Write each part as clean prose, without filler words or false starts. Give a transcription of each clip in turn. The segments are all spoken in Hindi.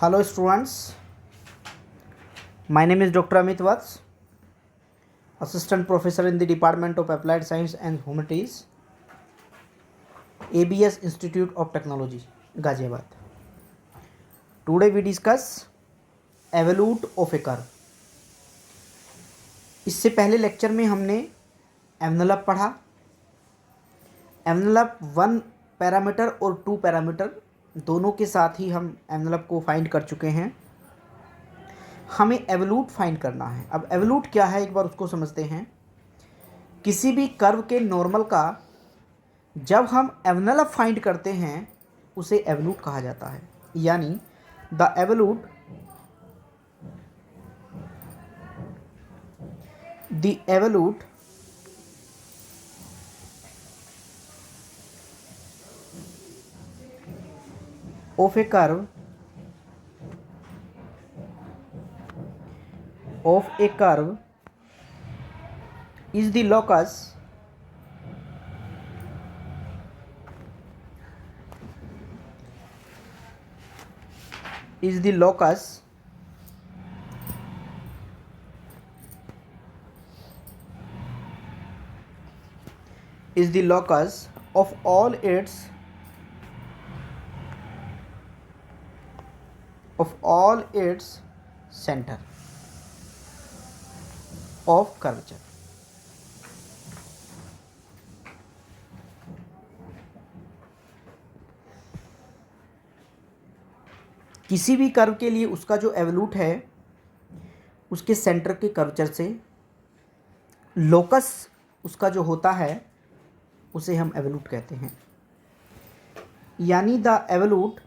Hello students, my name is Dr. Amit Vats, Assistant Professor in the Department of Applied Science and Humanities, ABS Institute of Technology, Ghaziabad. Today we discuss evolute of a curve. इससे पहले लेक्चर में हमने एनवेलप पढ़ा. एनवेलप 1 पैरामीटर और 2 पैरामीटर दोनों के साथ ही हम एनवेलप को फाइंड कर चुके हैं. हमें एवोल्यूट फाइंड करना है. अब एवोल्यूट क्या है एक बार उसको समझते हैं. किसी भी कर्व के नॉर्मल का जब हम एनवेलप फाइंड करते हैं उसे एवोल्यूट कहा जाता है. यानी the evolute of a curve is the locus of all its center of curvature. किसी भी कर्व के लिए उसका जो एवोल्यूट है उसके सेंटर के कर्वेचर से लोकस उसका जो होता है उसे हम एवोल्यूट कहते हैं. यानी the evolute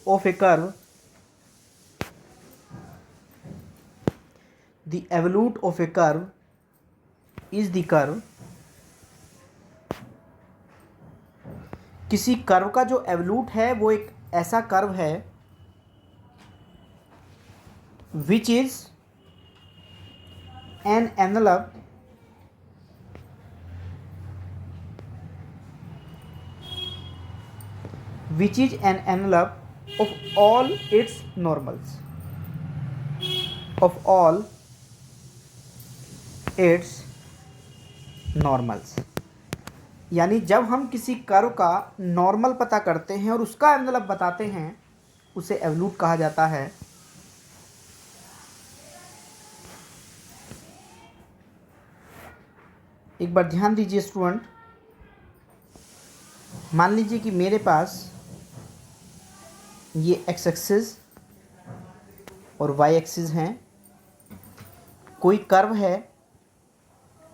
of a curve is the curve. किसी कर्व का जो एवोल्यूट है वो एक ऐसा कर्व है which is an envelope of all its normals. यानी जब हम किसी कर्व का नॉर्मल पता करते हैं और उसका एनवेलप बताते हैं उसे एवोल्यूट कहा जाता है. एक बार ध्यान दीजिए स्टूडेंट. मान लीजिए कि मेरे पास ये एक्स एक्सिस और वाई एक्सिस हैं. कोई कर्व है,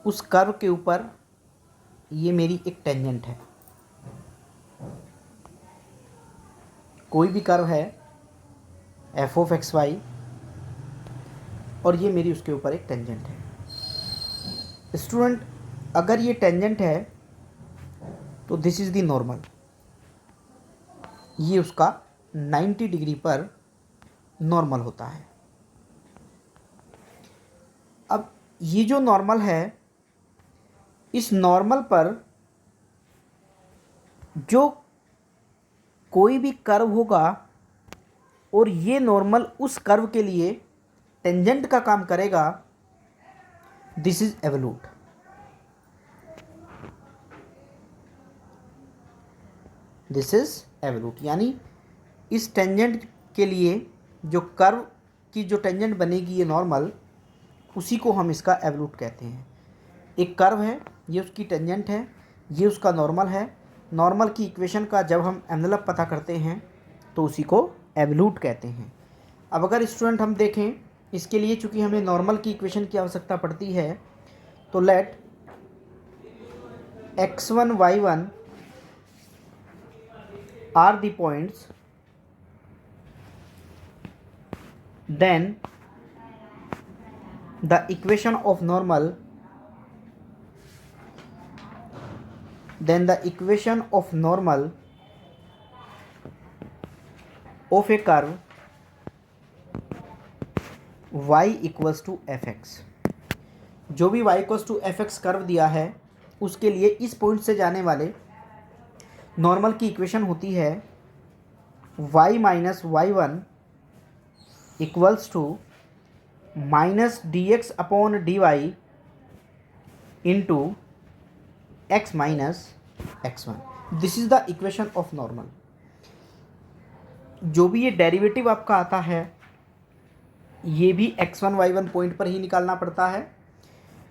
उस कर्व के ऊपर ये मेरी एक टेंजेंट है. कोई भी कर्व है एफ ऑफ एक्स वाई और ये मेरी उसके ऊपर एक टेंजेंट है. स्टूडेंट, अगर ये टेंजेंट है तो दिस इज़ द नॉर्मल. ये उसका 90 डिग्री पर नॉर्मल होता है. अब ये जो नॉर्मल है, इस नॉर्मल पर जो कोई भी कर्व होगा और ये नॉर्मल उस कर्व के लिए टेंजेंट का काम करेगा, दिस इज एवोल्यूट. यानी इस टेंजेंट के लिए जो कर्व की जो टेंजेंट बनेगी ये नॉर्मल, उसी को हम इसका एवोल्यूट कहते हैं. एक कर्व है, ये उसकी टेंजेंट है, ये उसका नॉर्मल है. नॉर्मल की इक्वेशन का जब हम एनवेलप पता करते हैं तो उसी को एवोल्यूट कहते हैं. अब अगर स्टूडेंट हम देखें, इसके लिए चूंकि हमें नॉर्मल की इक्वेशन की आवश्यकता पड़ती है, तो late x1 y1 are the points, then the equation of normal of a curve y equals to f x. जो भी y equals to f x curve दिया है उसके लिए इस पॉइंट से जाने वाले नॉर्मल की इक्वेशन होती है y minus y one equals to minus d x upon d y into x minus x one. This is the equation of normal. जो भी ये डेरिवेटिव आपका आता है ये भी x1 y1 पॉइंट पर ही निकालना पड़ता है।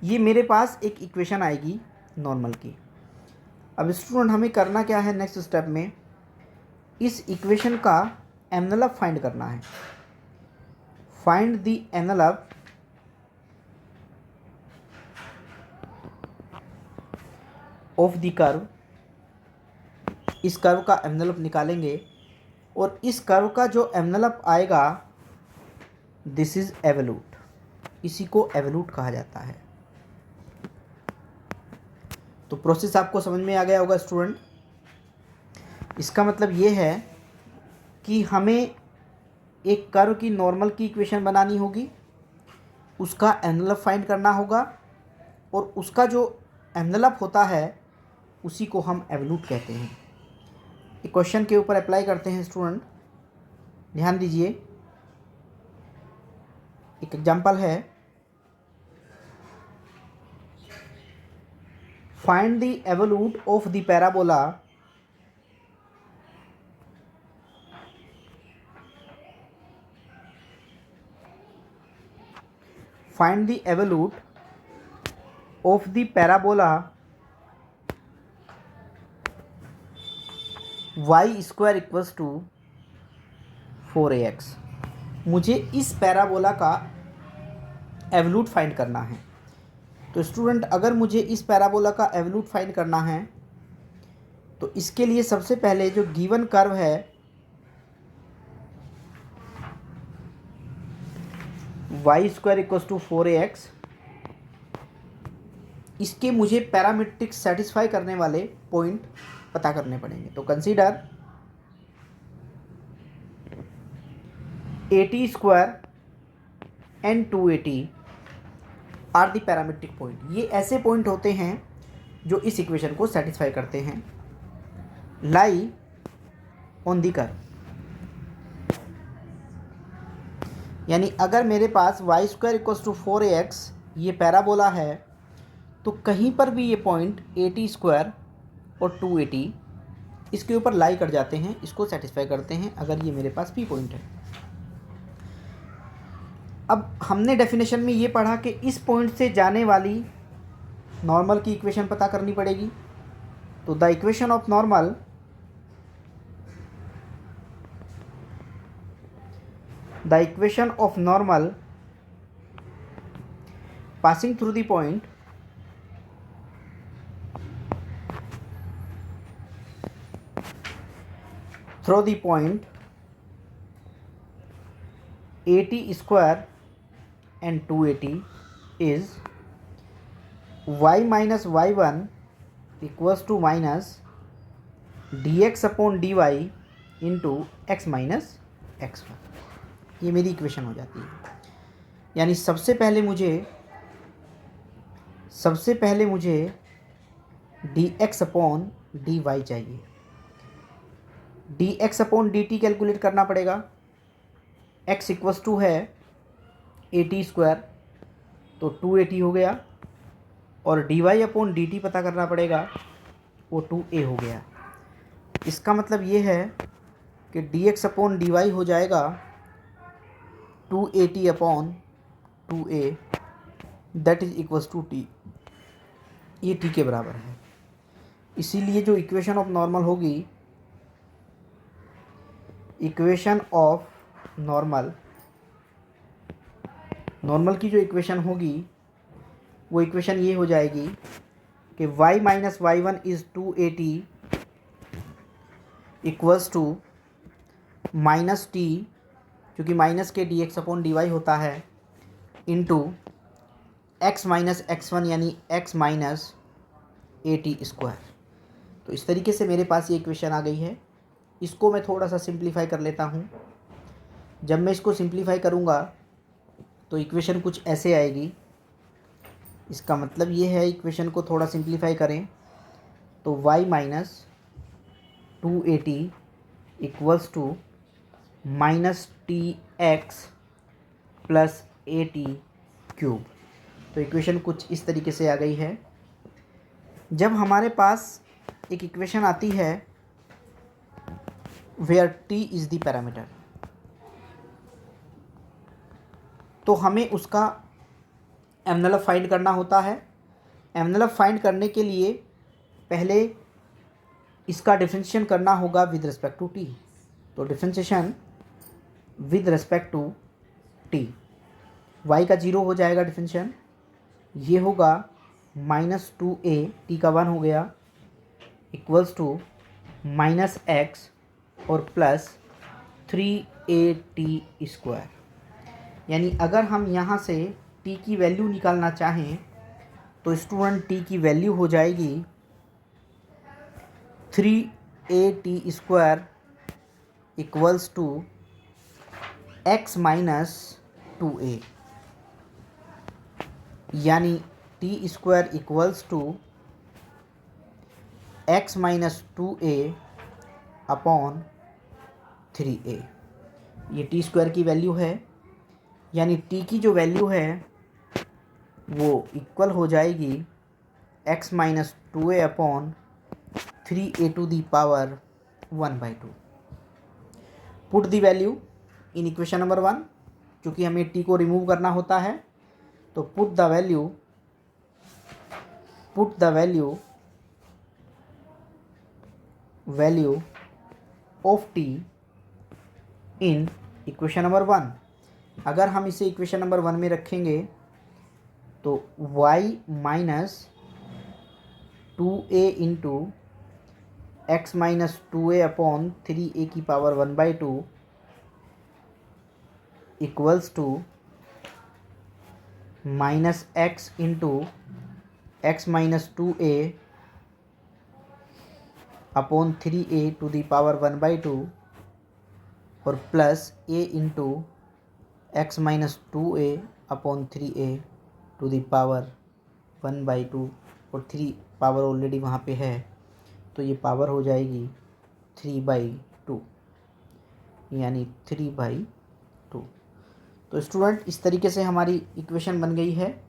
ये मेरे पास एक इक्वेशन आएगी नॉर्मल की। अब स्टूडेंट हमें करना क्या है, नेक्स्ट स्टेप में इस इक्वेशन का एनवेलप फाइंड करना है। Find the envelope of the curve. इस कर्व का एनवेलप निकालेंगे और इस कर्व का जो एनवेलप आएगा दिस इज एवोल्यूट। इसी को एवोल्यूट कहा जाता है। तो प्रोसेस आपको समझ में आ गया होगा स्टूडेंट। इसका मतलब ये है कि हमें एक कर्व की नॉर्मल की इक्वेशन बनानी होगी, उसका एनवेलप फाइंड करना होगा और उसका जो एनवेलप होता है उसी को हम एवोल्यूट कहते हैं। एक क्वेश्चन के ऊपर अप्लाई करते हैं स्टूडेंट, ध्यान दीजिए। एक एग्जांपल है, find the evolute of the parabola find the evolute of the parabola y square equals to 4ax। मुझे इस पैराबोला का एवोल्यूट फाइंड करना है। तो स्टूडेंट अगर मुझे इस पैराबोला का एवोल्यूट फाइंड करना है तो इसके लिए सबसे पहले जो गिवन कर्व है y square equals to 4ax, इसके मुझे पैरामीट्रिक सेटिस्फाई करने वाले पॉइंट पता करने पड़ेंगे। तो consider AT square and 2AT are the parametric point. ये ऐसे पॉइंट होते हैं जो इस इक्वेशन को सेटिस्फाई करते हैं। लाई ऑन द कर्व, यानी अगर मेरे पास y square equals to 4ax ये पैराबोला है तो कहीं पर भी ये पॉइंट AT स्क्वायर और 2AT इसके ऊपर लाई कर जाते हैं, इसको सेटिस्फाई करते हैं अगर ये मेरे पास P पॉइंट है। अब हमने डेफिनेशन में ये पढ़ा कि इस पॉइंट से जाने वाली नॉर्मल की इक्वेशन पता करनी पड़ेगी। तो the equation of normal passing through the point AT square and 2AT is y minus y1 equals to minus dx upon dy into x minus x1। ये मेरी इक्वेशन हो जाती है। यानी सबसे पहले मुझे dx अपॉन dy चाहिए। dx अपॉन dt कैलकुलेट करना पड़ेगा। x इक्वल्स टू है AT स्क्वायर तो 2AT हो गया और dy अपॉन dt पता करना पड़ेगा, वो 2a हो गया। इसका मतलब ये है कि dx अपॉन dy हो जाएगा 2AT upon 2a that is equals to t। ये t के बराबर है। इसीलिए जो इक्वेशन ऑफ नॉर्मल होगी, इक्वेशन ऑफ नॉर्मल की जो इक्वेशन होगी वो इक्वेशन ये हो जाएगी कि y minus y one is 2AT equals to minus t, क्योंकि माइनस के dx अपॉन dy होता है, इंटू x माइनस x1 यानी x माइनस AT स्क्वायर। तो इस तरीके से मेरे पास ये इक्वेशन आ गई है। इसको मैं थोड़ा सा सिंप्लीफाई कर लेता हूँ। जब मैं इसको सिंप्लीफाई करूँगा तो इक्वेशन कुछ ऐसे आएगी इसका मतलब ये है, इक्वेशन को थोड़ा सिंप्लीफाई करें तो y minus 2at equals to minus t x plus a t cube. तो इक्वेशन कुछ इस तरीके से आ गई है। जब हमारे पास एक इक्वेशन आती है where t is the parameter, तो हमें उसका एनवेलप फाइंड करना होता है। एनवेलप फाइंड करने के लिए पहले इसका डिफरेंशिएशन करना होगा विद रिस्पेक्ट टू टी। तो differentiation with respect to t, y का 0 हो जाएगा डिफरेंशिएशन, ये होगा -2a, t का 1 हो गया, इक्वल्स टू -x और प्लस 3at²। यानी अगर हम यहाँ से t की वैल्यू निकालना चाहें तो स्टूडेंट t की वैल्यू हो जाएगी 3at² equals to x minus 2a, यानी t² equals to x minus 2a upon 3a। ये t² की वैल्यू है, यानी t की जो वैल्यू है वो इक्वल हो जाएगी x minus 2a upon 3a⁻1/2। Put the value in equation number 1, क्योंकि हमें t को रिमूव करना होता है। तो put the value of t in equation number 1। अगर हम इसे इक्वेशन नंबर 1 में रखेंगे तो y minus 2a into x minus 2a upon 3a⁻1/2 equals to minus x into x minus 2a upon 3a⁻1/2 और plus a into x minus 2a upon 3a⁻1/2 और 3 पावर ऑलरेडी वहाँ पे है, तो ये पावर हो जाएगी 3/2, यानी 3/2। तो स्टूडेंट इस तरीके से हमारी इक्वेशन बन गई है।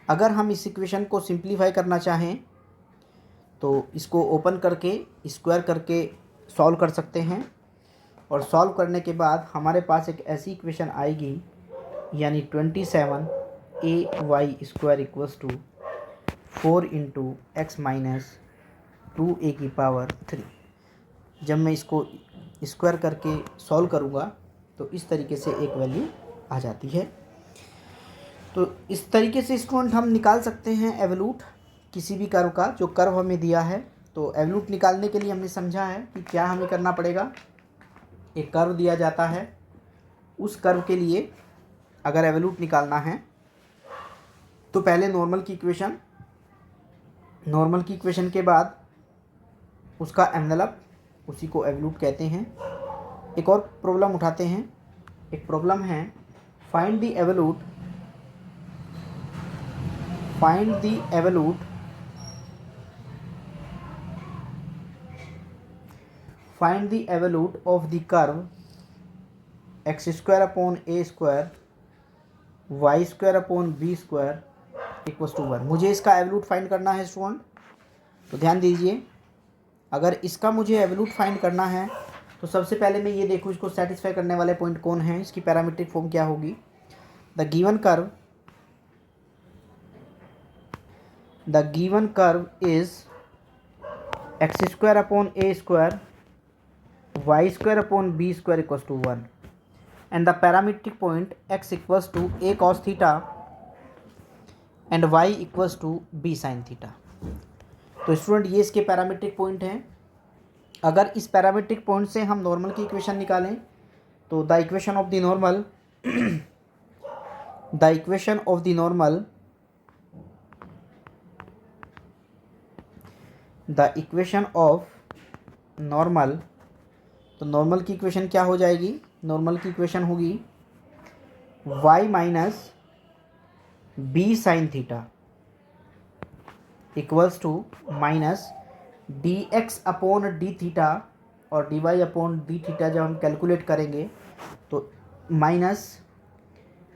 अगर हम इस इक्वेशन को सिंप्लीफाई करना चाहें तो इसको ओपन करके स्क्वायर करके सॉल्व कर सकते हैं, और सॉल्व करने के बाद हमारे पास एक ऐसी इक्वेशन आएगी, यानी 27ay² equals to 4 into x minus 2a⁻3। जब मैं इसको स्क्वायर करके सॉल्व करूँगा तो इस तरीके से एक वैल्यू आ जाती है। तो इस तरीके से स्टूडेंट हम निकाल सकते हैं एवोल्यूट किसी भी कर्व का, जो कर्व हमें दिया है। तो एवोल्यूट निकालने के लिए हमने समझा है कि क्या हमें करना पड़ेगा। एक कर्व दिया जाता है, उस कर्व के लिए अगर एवोल्यूट निकालना है तो पहले नॉर्मल की इक्वेशन के बाद उसका एनवेलप, उसी को एवोल्यूट कहते हैं। एक और प्रॉब्लम उठाते हैं। एक प्रॉब्लम है find the evolute of the curve x² upon a² y² upon b² equals to 1। मुझे इसका एवोल्यूट फाइंड करना है स्टूडेंट, तो ध्यान दीजिए। अगर इसका मुझे एवोल्यूट फाइंड करना है तो सबसे पहले मैं ये देखूँ इसको सेटिस्फाई करने वाले पॉइंट कौन हैं, इसकी पैरामीट्रिक फॉर्म क्या होगी। The given curve is x² upon a² y² upon b² equals to 1 and the parametric point x equals to a cos theta and y equals to b sin theta. तो स्टूडेंट ये इसके पैरामीट्रिक पॉइंट हैं। अगर इस पैरामीट्रिक पॉइंट से हम नॉर्मल की इक्वेशन निकालें तो the equation of the normal तो नॉर्मल की इक्वेशन क्या हो जाएगी। नॉर्मल की इक्वेशन होगी y minus b sine theta equals to minus d x upon d theta और d y upon d theta जब हम कैलकुलेट करेंगे तो माइनस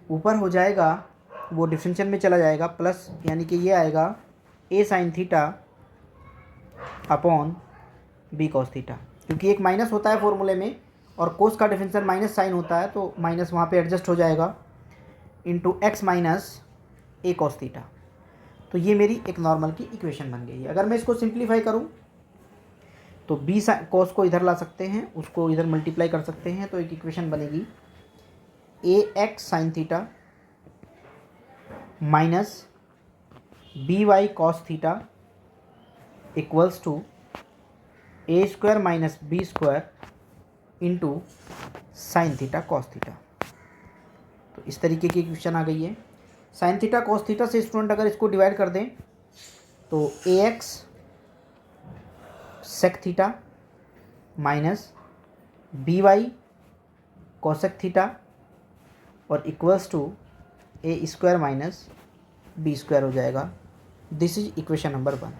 ऊपर हो जाएगा, वो डिफरेंशियल में चला जाएगा, प्लस यानी कि ये आएगा a sine theta upon b cos theta, क्योंकि एक माइनस होता है फॉर्मूले में और कोस का डिफरेंशियल माइनस साइन होता है तो माइनस वहाँ पे एडजस्ट हो जाएगा, इंटू एक्स माइनस ए कॉस थीटा। तो ये मेरी एक नॉर्मल की इक्वेशन बन गई है। अगर मैं इसको सिंप्लीफाई करूँ तो बी कॉस को इधर ला सकते हैं, उसको इधर मल्टीप्लाई कर सकते हैं, तो एक इक्वेशन बनेगी a x sine theta minus b y cos theta equals to a square minus b square into sine theta cos theta. तो इस तरीके की इक्वेशन आ गई है। साइन थीटा कॉस थीटा से स्टूडेंट अगर इसको डिवाइड कर दें तो a x sec theta minus b y cosec theta और equals to a square minus b square हो जाएगा। This is equation number 1।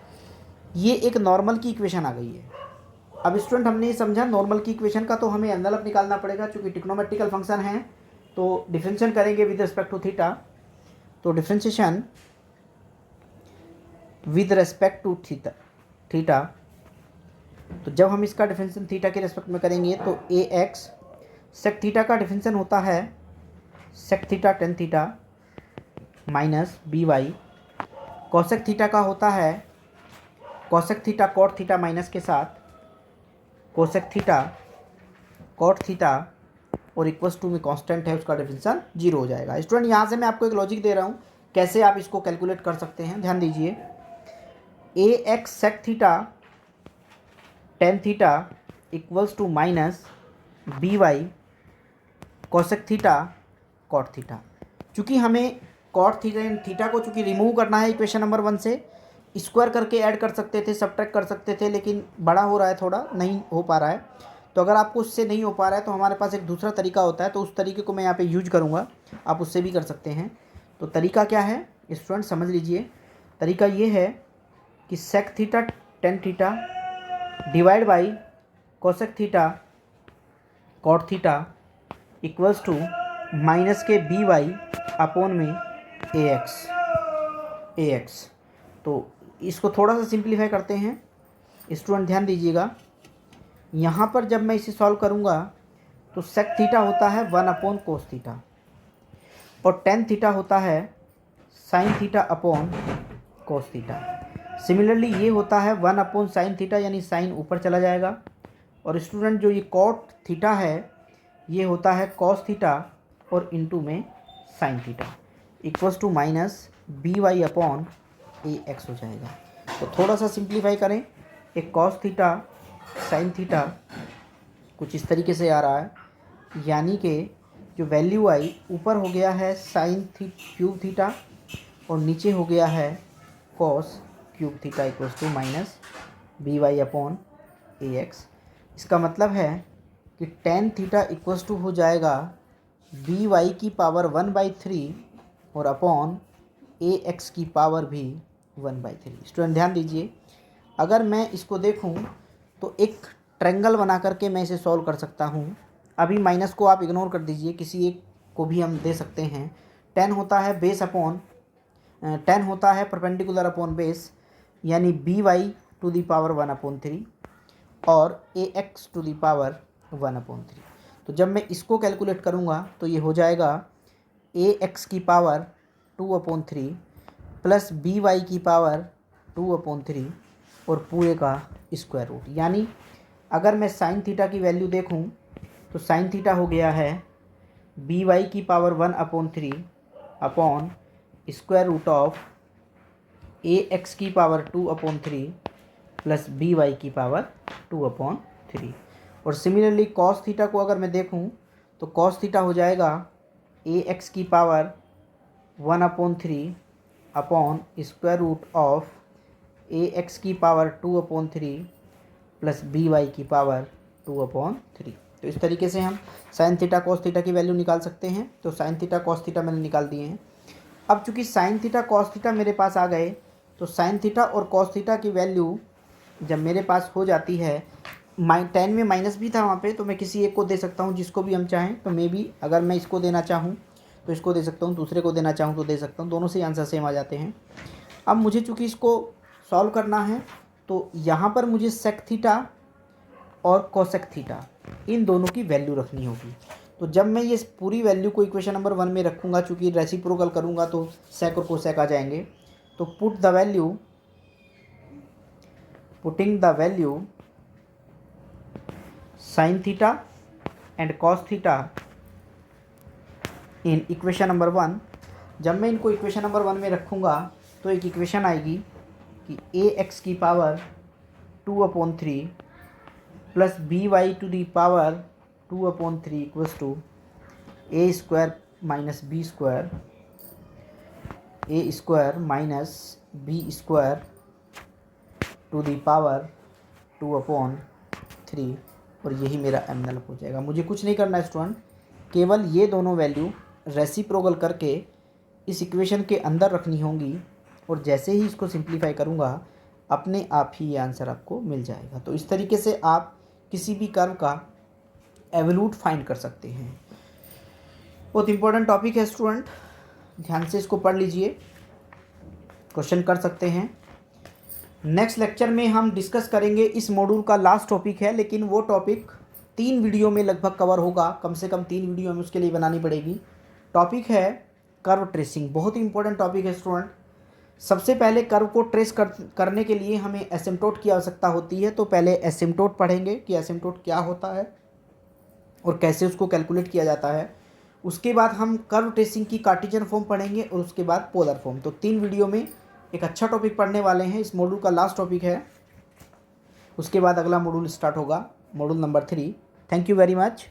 ये एक नॉर्मल की इक्वेशन आ गई है। अब स्टूडेंट हमने ये समझा नॉर्मल की इक्वेशन का, तो हमें एनवेलप निकालना पड़ेगा, चूँकि ट्रिग्नोमेट्रिकल फंक्शन है तो डिफरेंशिएशन करेंगे विद रिस्पेक्ट टू थीटा। तो differentiation with respect to theta, तो जब हम इसका डिफरेंशिएशन थीटा के रिस्पेक्ट में करेंगे तो ए एक्स सेक थीटा का डिफरेंशिएशन होता है sec theta tan theta minus b y, cosec theta का होता है cosec theta cot theta minus के साथ कोसेक थीटा कॉट थीटा और इक्वल्स टू में कांस्टेंट है, उसका डिफरेंशियल 0 हो जाएगा। स्टूडेंट यहाँ से मैं आपको एक लॉजिक दे रहा हूँ कैसे आप इसको कैलकुलेट कर सकते हैं, ध्यान दीजिए। A x sec theta tan theta equals to minus b y cosec theta cot theta. चूँकि हमें कॉट थीटा को चूँकि रिमूव करना है इक्वेशन नंबर 1 से, स्क्वायर करके ऐड कर सकते थे, सब्ट्रैक्ट कर सकते थे, लेकिन बड़ा हो रहा है, थोड़ा नहीं हो पा रहा है। तो अगर आपको उससे नहीं हो पा रहा है तो हमारे पास एक दूसरा तरीका होता है, तो उस तरीके को मैं यहाँ पे यूज करूँगा, आप उससे भी कर सकते हैं। तो तरीका क्या है स्टूडेंट समझ लीजिए। तरीका ये है कि sec theta tan theta divide by cosec theta cot theta equals to minus के बी वाई अपॉन में ए एक्स। तो इसको थोड़ा सा सिंप्लीफाई करते हैं स्टूडेंट, ध्यान दीजिएगा। यहाँ पर जब मैं इसे सॉल्व करूँगा तो सेक थीटा होता है 1 अपॉन कोस थीटा और टेन थीटा होता है sine theta upon cos theta. Similarly ये होता है 1 अपॉन साइन थीटा, यानी साइन ऊपर चला जाएगा। और स्टूडेंट जो ये कॉट थीटा है ये होता है कॉस थीटा और इनटू में sine theta equals to minus b y upon a x हो जाएगा। तो थोड़ा सा सिंप्लीफाई करें, एक कॉस थीटा साइन थीटा कुछ इस तरीके से आ रहा है, यानी कि जो वैल्यू आई ऊपर हो गया है साइन क्यूब थीटा और नीचे हो गया है cos cube theta equals to minus b y upon a x. इसका मतलब है कि टेन थीटा इक्वल्स टू हो जाएगा बी वाई की पावर 1/3 और अपॉन ए एक्स की पावर भी 1/3। स्टूडेंट ध्यान दीजिए, अगर मैं इसको देखूं तो एक ट्रायंगल बना करके मैं इसे सॉल्व कर सकता हूं। अभी माइनस को आप इग्नोर कर दीजिए, किसी एक को भी हम दे सकते हैं। टेन होता है बेस अपॉन टेन होता है परपेंडिकुलर अपॉन बेस, यानी b y to the power 1/3 और a x to the power 1/3। तो जब मैं इसको कैलकुलेट करूँगा तो ये हो जाएगा ए एक्स की पावर 2/3 प्लस बी वाई की पावर 2/3 और पूरे का स्क्वायर रूट। यानी अगर मैं साइन थीटा की वैल्यू देखूं तो साइन थीटा हो गया है बी वाई की power 1/3 upon square root of a x की पावर 2/3 प्लस बी वाई की पावर 2/3। और सिमिलरली कॉस थीटा को अगर मैं देखूं तो कॉस थीटा हो जाएगा ए एक्स की power 1/3 upon square root of a x की पावर 2/3 प्लस बी वाई की पावर 2/3। तो इस तरीके से हम साइन थीटा कॉस थीटा की वैल्यू निकाल सकते हैं। तो साइन थीटा कॉस थीटा मैंने निकाल दिए हैं। अब चूंकि साइन थीटा कॉस थीटा मेरे पास आ गए, तो साइन थीटा और कॉस थीटा की वैल्यू जब मेरे पास हो जाती है, 10 में माइनस भी था वहाँ पे, तो मैं किसी एक को दे सकता हूँ जिसको भी हम चाहें। तो मे बी अगर मैं इसको देना चाहूँ तो इसको दे सकता हूँ, दूसरे को देना चाहूँ तो दे सकता हूँ, दोनों से आंसर सेम आ जाते हैं। अब मुझे चूँकि इसको सॉल्व करना है, तो यहाँ पर मुझे सेक थीटा और कोसेक थीटा इन दोनों की वैल्यू रखनी होगी। तो जब मैं ये पूरी वैल्यू को इक्वेशन नंबर 1 में रखूँगा, चूँकि रेसिप्रोकल करूँगा तो सेक और कोसेक आ जाएंगे। तो putting the value sine theta and cos theta in equation number 1, जब मैं इनको इक्वेशन नंबर 1 में रखूँगा तो एक इक्वेशन आएगी कि ax की power 2/3 plus by to the power 2/3 equals to a square minus b square, a square minus b square to the power 2/3, और यही मेरा एमएनएल हो जाएगा। मुझे कुछ नहीं करना है स्टूडेंट, केवल ये दोनों वैल्यू रेसिप्रोकल करके इस इक्वेशन के अंदर रखनी होंगी, और जैसे ही इसको सिंप्लीफाई करूँगा अपने आप ही ये आंसर आपको मिल जाएगा। तो इस तरीके से आप किसी भी कर्व का एवोल्यूट फाइंड कर सकते हैं। बहुत इंपॉर्टेंट टॉपिक है स्टूडेंट, ध्यान से इसको पढ़ लीजिए, क्वेश्चन कर सकते हैं। नेक्स्ट लेक्चर में हम डिस्कस करेंगे, इस मॉड्यूल का लास्ट टॉपिक है, लेकिन वो टॉपिक 3 वीडियो में लगभग कवर होगा, कम से कम 3 वीडियो हमें उसके लिए बनानी पड़ेगी। टॉपिक है कर्व ट्रेसिंग, बहुत ही इंपॉर्टेंट टॉपिक है स्टूडेंट। सबसे पहले कर्व को ट्रेस करने के लिए हमें एसिम्पटोट की आवश्यकता होती है। तो पहले एसिम्पटोट पढ़ेंगे कि एसिम्पटोट क्या होता है और कैसे उसको कैलकुलेट किया जाता है। उसके बाद हम कर्व ट्रेसिंग की कार्टेशियन फॉर्म पढ़ेंगे और उसके बाद पोलर फॉर्म। तो 3 वीडियो में एक अच्छा टॉपिक पढ़ने वाले हैं, इस मॉड्यूल का लास्ट टॉपिक है। उसके बाद अगला मॉड्यूल स्टार्ट होगा, module number 3। Thank you very much.